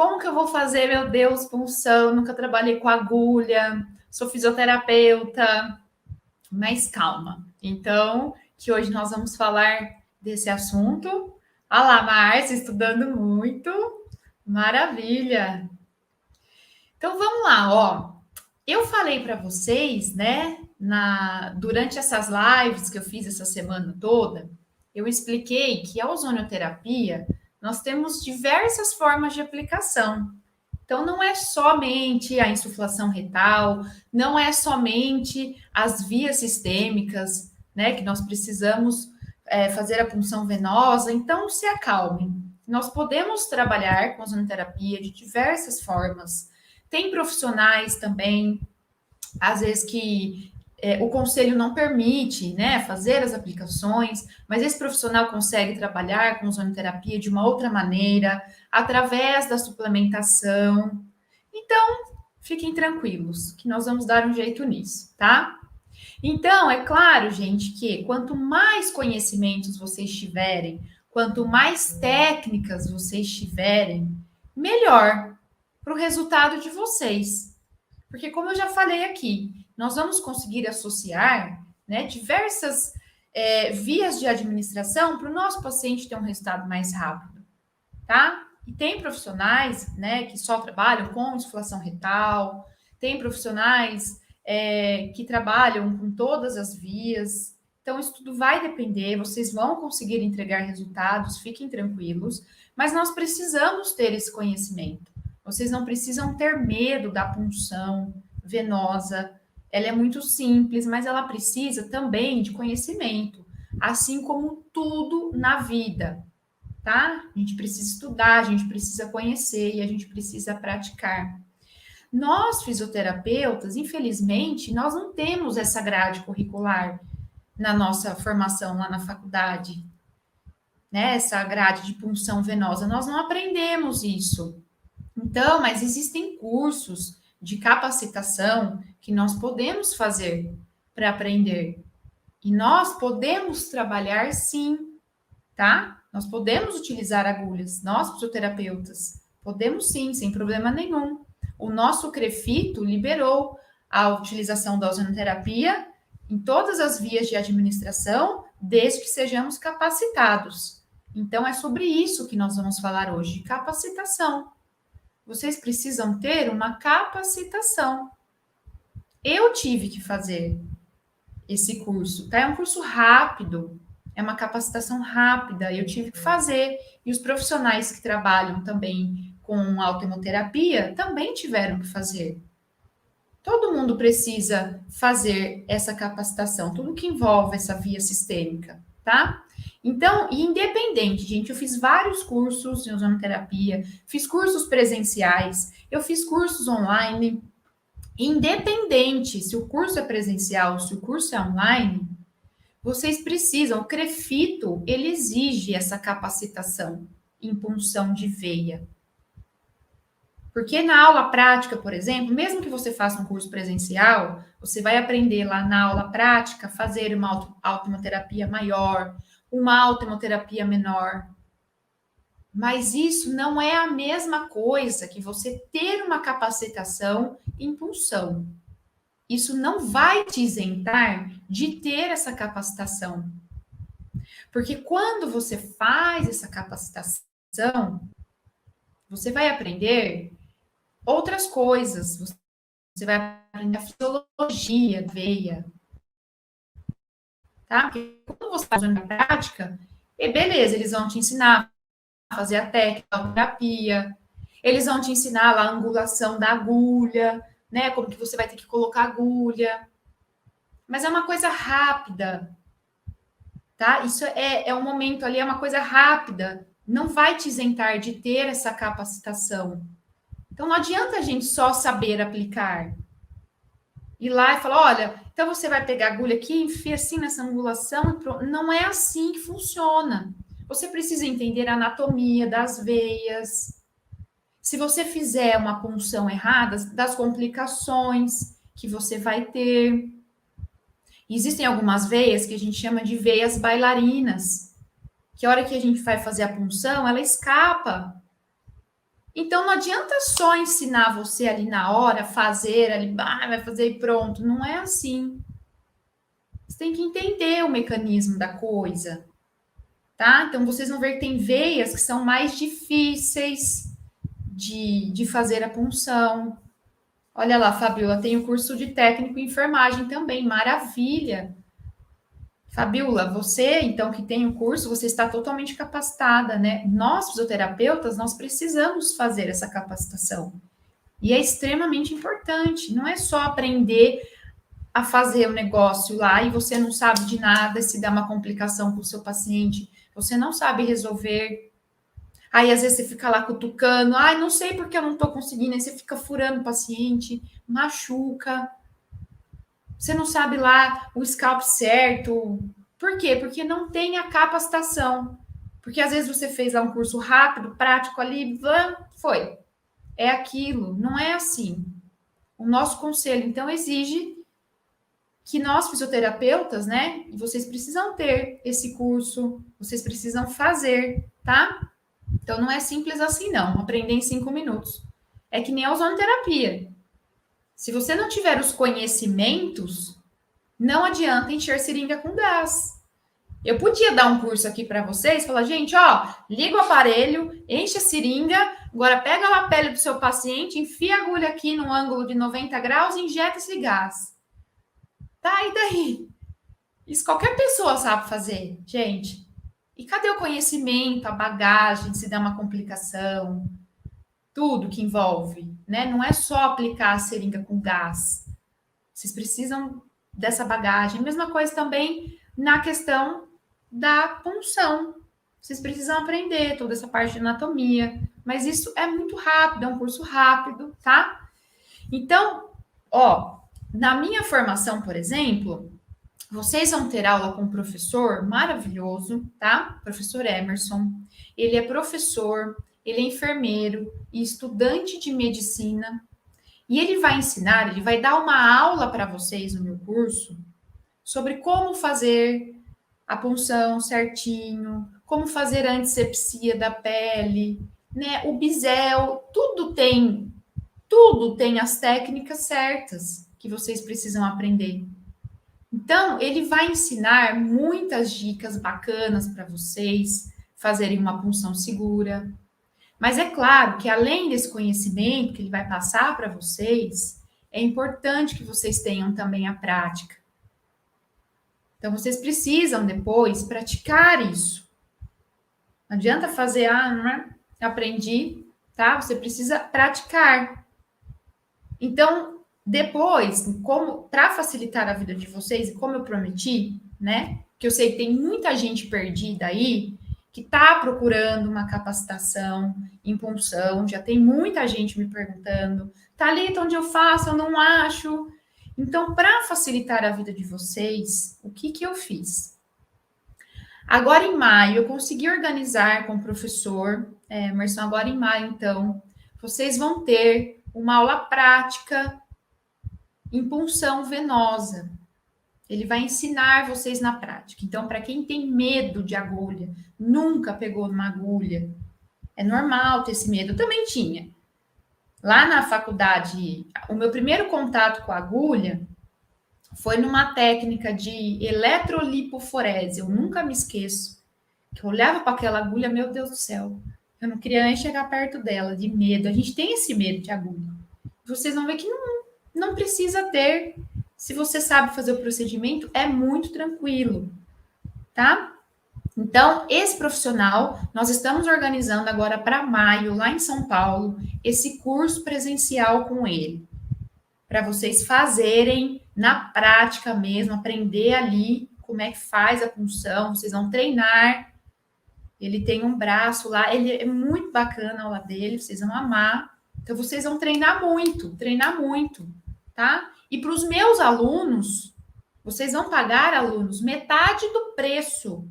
como que eu vou fazer, meu Deus, punção? Nunca trabalhei com agulha, sou fisioterapeuta. Mas calma. Então, que hoje nós vamos falar desse assunto. Olha lá, Márcia, estudando muito. Maravilha. Então, vamos lá, ó. Eu falei para vocês, né, durante essas lives que eu fiz essa semana toda, eu expliquei que a ozonioterapia nós temos diversas formas de aplicação. Então, não é somente a insuflação retal, não é somente as vias sistêmicas, né, que nós precisamos fazer a punção venosa. Então, se acalmem. Nós podemos trabalhar com ozonoterapia de diversas formas. Tem profissionais também, às vezes que o conselho não permite, né, fazer as aplicações, mas esse profissional consegue trabalhar com ozonoterapia de uma outra maneira, através da suplementação. Então, fiquem tranquilos, que nós vamos dar um jeito nisso, tá? Então, é claro, gente, que quanto mais conhecimentos vocês tiverem, quanto mais técnicas vocês tiverem, melhor para o resultado de vocês. Porque, como eu já falei aqui, nós vamos conseguir associar, né, diversas vias de administração para o nosso paciente ter um resultado mais rápido, tá? E tem profissionais, né, que só trabalham com insuflação retal, tem profissionais que trabalham com todas as vias. Então, isso tudo vai depender, vocês vão conseguir entregar resultados, fiquem tranquilos, mas nós precisamos ter esse conhecimento. Vocês não precisam ter medo da punção venosa. Ela é muito simples, mas ela precisa também de conhecimento, assim como tudo na vida, tá? A gente precisa estudar, a gente precisa conhecer e a gente precisa praticar. Nós, fisioterapeutas, infelizmente, nós não temos essa grade curricular na nossa formação lá na faculdade, né? Essa grade de punção venosa, nós não aprendemos isso. Então, mas existem cursos de capacitação que nós podemos fazer para aprender. E nós podemos trabalhar sim, tá? Nós podemos utilizar agulhas, nós fisioterapeutas, podemos sim, sem problema nenhum. O nosso CREFITO liberou a utilização da ozonoterapia em todas as vias de administração, desde que sejamos capacitados. Então, é sobre isso que nós vamos falar hoje, de capacitação. Vocês precisam ter uma capacitação. Eu tive que fazer esse curso, tá? É um curso rápido, é uma capacitação rápida, eu tive que fazer. E os profissionais que trabalham também com autohemoterapia também tiveram que fazer. Todo mundo precisa fazer essa capacitação, tudo que envolve essa via sistêmica, tá? Então, independente, gente, eu fiz vários cursos de ozonoterapia, fiz cursos presenciais, eu fiz cursos online. Independente se o curso é presencial, se o curso é online, vocês precisam, o CREFITO, ele exige essa capacitação em punção de veia. Porque na aula prática, por exemplo, mesmo que você faça um curso presencial, você vai aprender lá na aula prática a fazer uma autohemoterapia maior, uma autohemoterapia menor. Mas isso não é a mesma coisa que você ter uma capacitação em punção. Isso não vai te isentar de ter essa capacitação. Porque quando você faz essa capacitação, você vai aprender outras coisas. Você vai aprender a fisiologia da veia. Tá? Porque quando você está fazendo na prática, beleza, eles vão te ensinar a fazer a técnica, a terapia, eles vão te ensinar lá a angulação da agulha, né? Como que você vai ter que colocar a agulha. Mas é uma coisa rápida, tá? Isso é um momento ali, é uma coisa rápida. Não vai te isentar de ter essa capacitação. Então, não adianta a gente só saber aplicar. Ir lá e falar, olha, então você vai pegar a agulha aqui, enfia assim nessa angulação e pronto. Não é assim que funciona. Você precisa entender a anatomia das veias. Se você fizer uma punção errada, das complicações que você vai ter. Existem algumas veias que a gente chama de veias bailarinas, que a hora que a gente vai fazer a punção, ela escapa. Então, não adianta só ensinar você ali na hora, fazer ali, vai fazer e pronto. Não é assim. Você tem que entender o mecanismo da coisa, tá? Então, vocês vão ver que tem veias que são mais difíceis de fazer a punção. Olha lá, Fabiola, tem o curso de técnico em enfermagem também, maravilha. Fabiola, você, então, que tem o curso, você está totalmente capacitada, né? Nós, fisioterapeutas, nós precisamos fazer essa capacitação. E é extremamente importante. Não é só aprender a fazer o negócio lá e você não sabe de nada, se dá uma complicação com o seu paciente, você não sabe resolver. Aí, às vezes, você fica lá cutucando, ai, não sei porque eu não tô conseguindo, aí você fica furando o paciente, machuca. Você não sabe lá o scalp certo. Por quê? Porque não tem a capacitação. Porque às vezes você fez lá um curso rápido, prático ali, foi. É aquilo. Não é assim. O nosso conselho, então, exige que nós, fisioterapeutas, né? E vocês precisam ter esse curso, vocês precisam fazer, tá? Então, não é simples assim, não. Aprender em 5 minutos. É que nem a ozonoterapia. Se você não tiver os conhecimentos, não adianta encher seringa com gás. Eu podia dar um curso aqui para vocês, falar, gente, ó, liga o aparelho, enche a seringa, agora pega a lapela do seu paciente, enfia a agulha aqui no ângulo de 90 graus e injeta esse gás. Tá, e daí? Isso qualquer pessoa sabe fazer, gente. E cadê o conhecimento, a bagagem, se dá uma complicação, tudo que envolve, né? Não é só aplicar a seringa com gás. Vocês precisam dessa bagagem. Mesma coisa também na questão da punção. Vocês precisam aprender toda essa parte de anatomia. Mas isso é muito rápido, é um curso rápido, tá? Então, ó, na minha formação, por exemplo, vocês vão ter aula com um professor maravilhoso, tá? Professor Emerson. Ele é professor, ele é enfermeiro e estudante de medicina. E ele vai ensinar, ele vai dar uma aula para vocês no meu curso sobre como fazer a punção certinho, como fazer a antisepsia da pele, né? O bisel, tudo tem as técnicas certas que vocês precisam aprender. Então, ele vai ensinar muitas dicas bacanas para vocês fazerem uma punção segura. Mas é claro que além desse conhecimento que ele vai passar para vocês, é importante que vocês tenham também a prática. Então, vocês precisam depois praticar isso. Não adianta fazer, aprendi, tá? Você precisa praticar. Então, depois, como para facilitar a vida de vocês, e como eu prometi, né? Que eu sei que tem muita gente perdida aí, que está procurando uma capacitação em punção, já tem muita gente me perguntando, Thalita, onde eu faço? Eu não acho. Então, para facilitar a vida de vocês, o que eu fiz? Agora em maio, eu consegui organizar com o professor, Emerson, agora em maio, então, vocês vão ter uma aula prática em punção venosa. Ele vai ensinar vocês na prática. Então, para quem tem medo de agulha, nunca pegou numa agulha, é normal ter esse medo. Eu também tinha. Lá na faculdade, o meu primeiro contato com a agulha foi numa técnica de eletrolipoforese. Eu nunca me esqueço. Que eu olhava para aquela agulha, meu Deus do céu. Eu não queria nem chegar perto dela, de medo. A gente tem esse medo de agulha. Vocês vão ver que não precisa ter. Se você sabe fazer o procedimento, é muito tranquilo, tá? Então, esse profissional, nós estamos organizando agora para maio, lá em São Paulo, esse curso presencial com ele, para vocês fazerem na prática mesmo, aprender ali como é que faz a punção, vocês vão treinar. Ele tem um braço lá, ele é muito bacana a aula dele, vocês vão amar. Então, vocês vão treinar muito, tá? E para os meus alunos, vocês vão pagar, alunos, metade do preço.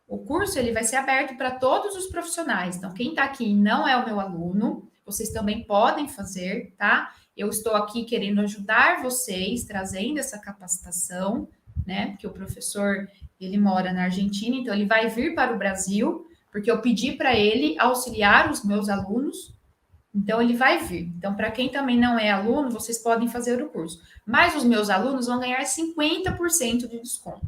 O curso ele vai ser aberto para todos os profissionais. Então, quem está aqui e não é o meu aluno, vocês também podem fazer, tá? Eu estou aqui querendo ajudar vocês, trazendo essa capacitação, né? Porque o professor, ele mora na Argentina, então ele vai vir para o Brasil porque eu pedi para ele auxiliar os meus alunos, então ele vai vir. Então, para quem também não é aluno, vocês podem fazer o curso. Mas os meus alunos vão ganhar 50% de desconto.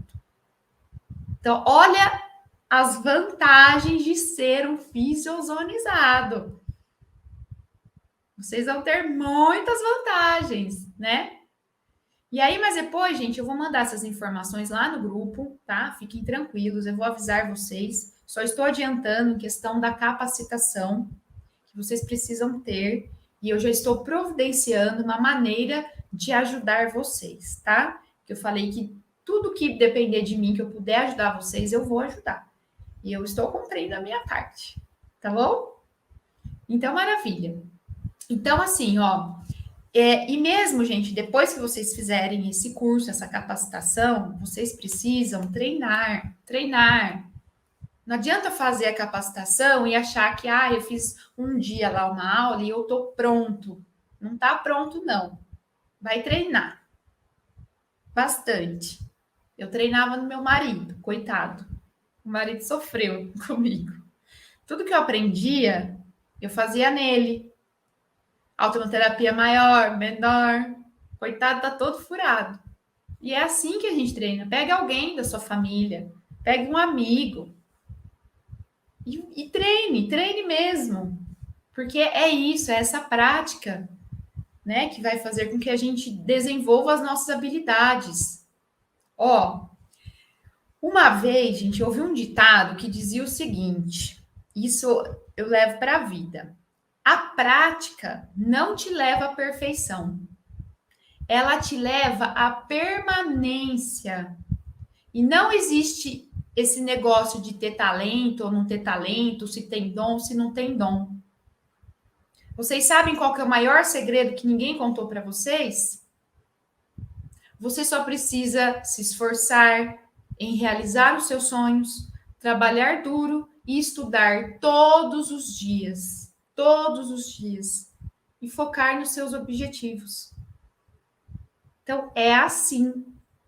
Então, olha as vantagens de ser um fisiozonizado. Vocês vão ter muitas vantagens, né? E aí, mas depois, gente, eu vou mandar essas informações lá no grupo, tá? Fiquem tranquilos, eu vou avisar vocês. Só estou adiantando em questão da capacitação que vocês precisam ter. E eu já estou providenciando uma maneira de ajudar vocês, tá? Que eu falei que tudo que depender de mim, que eu puder ajudar vocês, eu vou ajudar. E eu estou cumprindo a minha parte, tá bom? Então, maravilha. Então, assim, ó, e mesmo, gente, depois que vocês fizerem esse curso, essa capacitação, vocês precisam treinar. Não adianta fazer a capacitação e achar que, eu fiz um dia lá uma aula e eu tô pronto. Não tá pronto, não. Vai treinar. Bastante. Eu treinava no meu marido, coitado. O marido sofreu comigo. Tudo que eu aprendia, eu fazia nele. Autoterapia maior, menor. Coitado, tá todo furado. E é assim que a gente treina. Pega alguém da sua família, pega um amigo e treine mesmo. Porque é isso, é essa prática, né, que vai fazer com que a gente desenvolva as nossas habilidades. Ó, uma vez, gente, eu ouvi um ditado que dizia o seguinte: isso eu levo para a vida. A prática não te leva à perfeição. Ela te leva à permanência. E não existe esse negócio de ter talento ou não ter talento, se tem dom, se não tem dom. Vocês sabem qual que é o maior segredo que ninguém contou para vocês? Você só precisa se esforçar em realizar os seus sonhos, trabalhar duro e estudar todos os dias. Todos os dias. E focar nos seus objetivos. Então, é assim.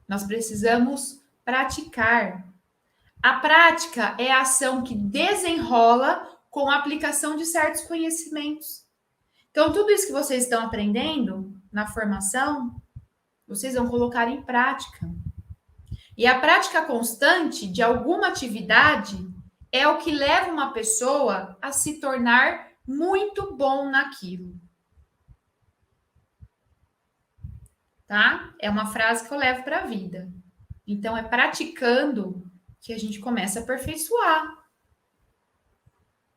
Nós precisamos praticar. A prática é a ação que desenrola com a aplicação de certos conhecimentos. Então, tudo isso que vocês estão aprendendo na formação, vocês vão colocar em prática. E a prática constante de alguma atividade é o que leva uma pessoa a se tornar muito bom naquilo. Tá? É uma frase que eu levo para a vida. Então, é praticando que a gente começa a aperfeiçoar.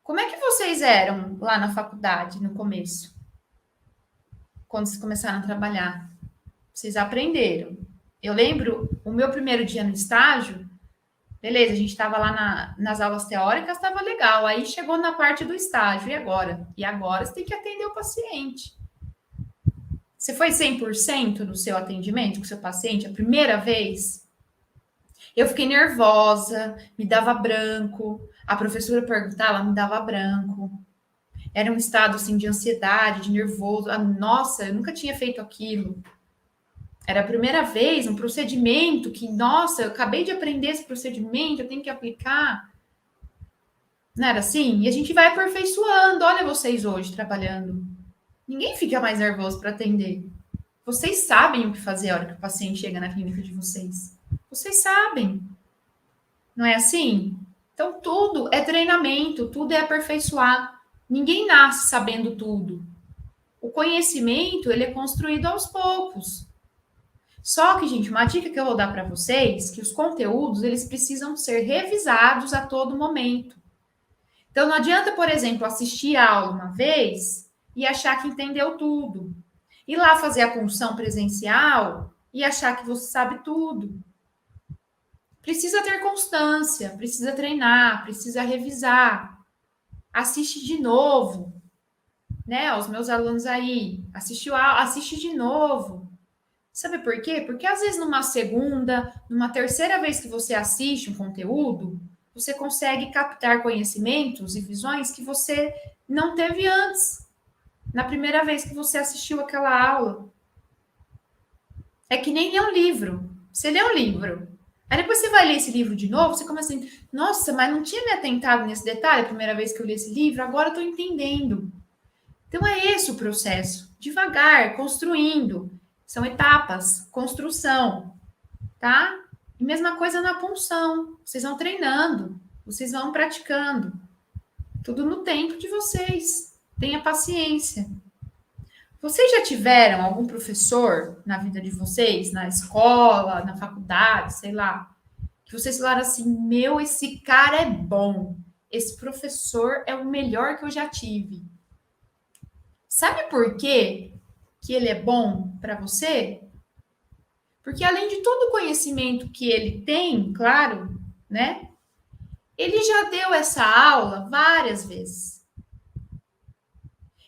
Como é que vocês eram lá na faculdade, no começo? Quando vocês começaram a trabalhar? Vocês aprenderam. Eu lembro, o meu primeiro dia no estágio, beleza, a gente estava lá nas aulas teóricas, estava legal. Aí chegou na parte do estágio, e agora? E agora você tem que atender o paciente. Você foi 100% no seu atendimento com o seu paciente a primeira vez? Eu fiquei nervosa, me dava branco. A professora perguntava, me dava branco. Era um estado assim de ansiedade, de nervoso. Nossa, eu nunca tinha feito aquilo. Era a primeira vez, um procedimento que, nossa, eu acabei de aprender esse procedimento, eu tenho que aplicar. Não era assim? E a gente vai aperfeiçoando. Olha vocês hoje trabalhando. Ninguém fica mais nervoso para atender. Vocês sabem o que fazer a hora que o paciente chega na clínica de vocês. Vocês sabem. Não é assim? Então, tudo é treinamento, tudo é aperfeiçoar. Ninguém nasce sabendo tudo. O conhecimento, ele é construído aos poucos. Só que, gente, uma dica que eu vou dar para vocês, que os conteúdos, eles precisam ser revisados a todo momento. Então, não adianta, por exemplo, assistir a aula uma vez e achar que entendeu tudo. Ir lá fazer a punção presencial e achar que você sabe tudo. Precisa ter constância, precisa treinar, precisa revisar. Assiste de novo, né? Os meus alunos aí, assiste de novo. Sabe por quê? Porque às vezes numa segunda, numa terceira vez que você assiste um conteúdo, você consegue captar conhecimentos e visões que você não teve antes, na primeira vez que você assistiu aquela aula. É que nem ler um livro. Você lê um livro, Aí depois você vai ler esse livro de novo, você começa assim, nossa, mas não tinha me atentado nesse detalhe a primeira vez que eu li esse livro, agora eu tô entendendo. Então é esse o processo, devagar, construindo. São etapas, construção, tá? E mesma coisa na punção. Vocês vão treinando, vocês vão praticando. Tudo no tempo de vocês. Tenha paciência. Vocês já tiveram algum professor na vida de vocês, na escola, na faculdade, sei lá, que vocês falaram assim: meu, esse cara é bom. Esse professor é o melhor que eu já tive. Sabe por quê que ele é bom para você? Porque além de todo o conhecimento que ele tem, claro, né? Ele já deu essa aula várias vezes.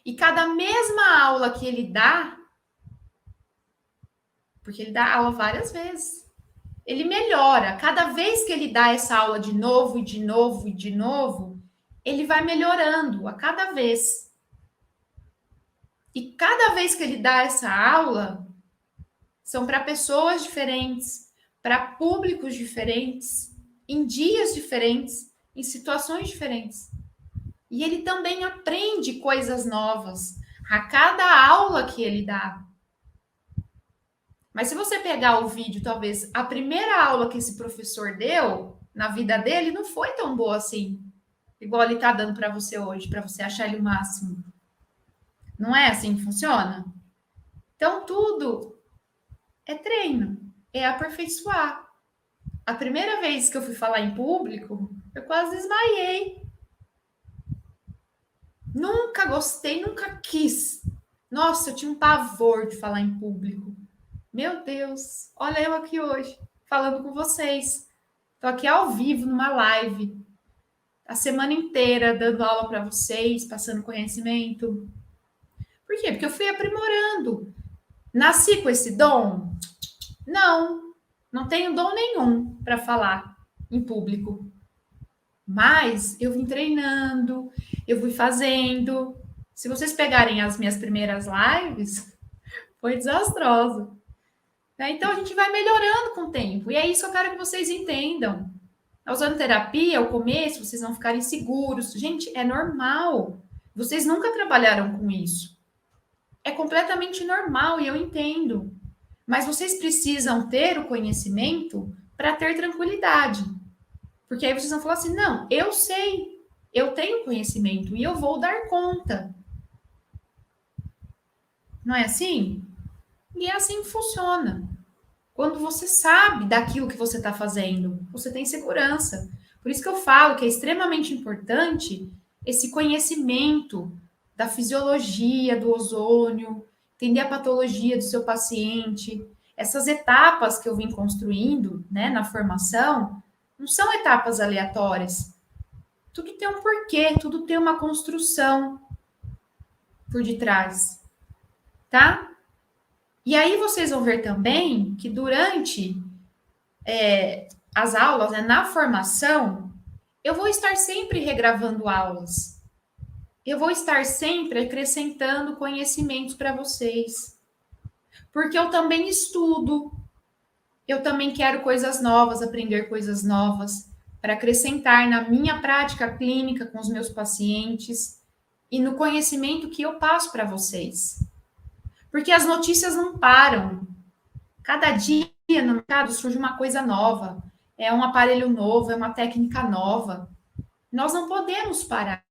E cada mesma aula que ele dá, porque ele dá aula várias vezes, ele melhora. Cada vez que ele dá essa aula de novo e de novo e de novo, ele vai melhorando a cada vez. E cada vez que ele dá essa aula, são para pessoas diferentes, para públicos diferentes, em dias diferentes, em situações diferentes. E ele também aprende coisas novas a cada aula que ele dá. Mas se você pegar o vídeo, talvez a primeira aula que esse professor deu na vida dele não foi tão boa assim, igual ele está dando para você hoje, para você achar ele o máximo. Não é assim que funciona? Então, tudo é treino, é aperfeiçoar. A primeira vez que eu fui falar em público, eu quase desmaiei. Nunca gostei, nunca quis. Nossa, eu tinha um pavor de falar em público. Meu Deus, olha eu aqui hoje, falando com vocês. Estou aqui ao vivo, numa live, a semana inteira, dando aula para vocês, passando conhecimento. Por quê? Porque eu fui aprimorando. Nasci com esse dom? Não, não tenho dom nenhum para falar em público. Mas eu vim treinando, eu fui fazendo. Se vocês pegarem as minhas primeiras lives, foi desastroso. Então a gente vai melhorando com o tempo. E é isso que eu quero que vocês entendam. Usando terapia, ao começo, vocês vão ficar inseguros. Gente, é normal. Vocês nunca trabalharam com isso. É completamente normal e eu entendo. Mas vocês precisam ter o conhecimento para ter tranquilidade. Porque aí vocês vão falar assim: não, eu sei, eu tenho conhecimento e eu vou dar conta. Não é assim? E é assim que funciona. Quando você sabe daquilo que você está fazendo, você tem segurança. Por isso que eu falo que é extremamente importante esse conhecimento da fisiologia do ozônio, entender a patologia do seu paciente. Essas etapas que eu vim construindo, né, na formação, não são etapas aleatórias. Tudo tem um porquê, tudo tem uma construção por detrás, tá? E aí vocês vão ver também que durante as aulas, né, na formação, eu vou estar sempre regravando aulas. Eu vou estar sempre acrescentando conhecimentos para vocês. Porque eu também estudo, eu também quero coisas novas, aprender coisas novas, para acrescentar na minha prática clínica com os meus pacientes e no conhecimento que eu passo para vocês. Porque as notícias não param. Cada dia no mercado surge uma coisa nova, é um aparelho novo, é uma técnica nova. Nós não podemos parar.